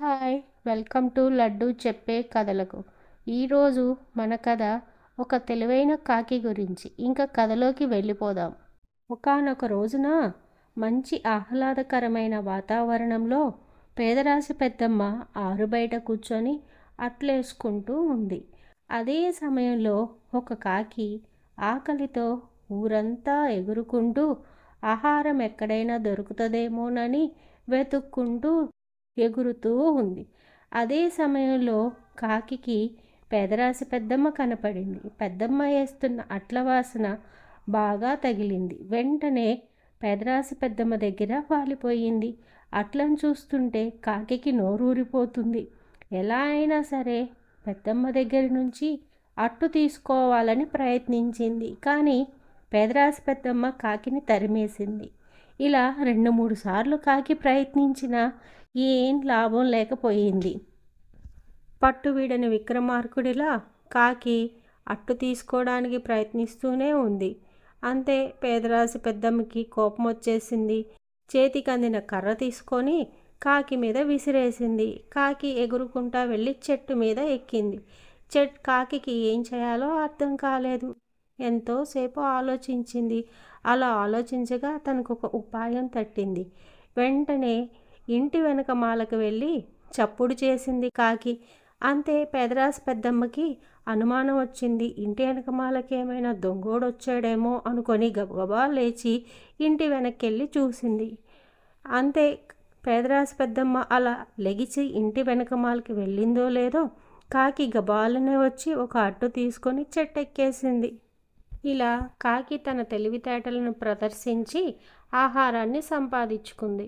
Hi! Welcome to laddu చెప్పే కథలకు. ఈరోజు మన కథ ఒక తెలివైన కాకి గురించి. ఇంకా కథలోకి వెళ్ళిపోదాం. ఒకానొక రోజున మంచి ఆహ్లాదకరమైన వాతావరణంలో పేదరాశి పెద్దమ్మ ఆరుబయట కూర్చొని అట్లేసుకుంటూ ఉంది. అదే సమయంలో ఒక కాకి ఆకలితో ఊరంతా ఎగురుకుంటూ ఆహారం ఎక్కడైనా దొరుకుతుందేమోనని వెతుక్కుంటూ ఎగురుతూ ఉంది. అదే సమయంలో కాకికి పేదరాశి పెద్దమ్మ కనపడింది. పెద్దమ్మ వేస్తున్న అట్ల వాసన బాగా తగిలింది. వెంటనే పేదరాశి పెద్దమ్మ దగ్గర వాలిపోయింది. అట్లను చూస్తుంటే కాకికి నోరూరిపోతుంది. ఎలా అయినా సరే పెద్దమ్మ దగ్గర నుంచి అట్టు తీసుకోవాలని ప్రయత్నించింది. కానీ పేదరాశి పెద్దమ్మ కాకిని తరిమేసింది. ఇలా 2-3 సార్లు కాకి ప్రయత్నించినా ఏం లాభం లేకపోయింది. పట్టువీడని విక్రమార్కుడిలా కాకి అట్టు తీసుకోవడానికి ప్రయత్నిస్తూనే ఉంది. అంతే పేదరాశి పెద్దమ్మకి కోపం వచ్చేసింది. చేతికి అందిన కర్ర తీసుకొని కాకి మీద విసిరేసింది. కాకి ఎగురుకుంటా వెళ్ళి చెట్టు మీద ఎక్కింది. కాకికి ఏం చేయాలో అర్థం కాలేదు. ఎంతోసేపు ఆలోచించింది. అలా ఆలోచించగా తనకు ఒక ఉపాయం తట్టింది. వెంటనే ఇంటి వెనక మాలకు వెళ్ళి చప్పుడు చేసింది కాకి. అంతే పేదరాశి పెద్దమ్మకి అనుమానం వచ్చింది. ఇంటి వెనక మాలకి ఏమైనా దొంగోడొచ్చాడేమో అనుకొని గబగబా లేచి ఇంటి వెనక్కి చూసింది. అంతే పేదరాశి పెద్దమ్మ అలా లెగిచి ఇంటి వెనక మాలకి వెళ్ళిందో లేదో కాకి గబాలనే వచ్చి ఒక అట్టు తీసుకొని చెట్టెక్కేసింది. ఇలా కాకి తన తెలివితేటలను ప్రదర్శించి ఆహారాన్ని సంపాదించుకుంది.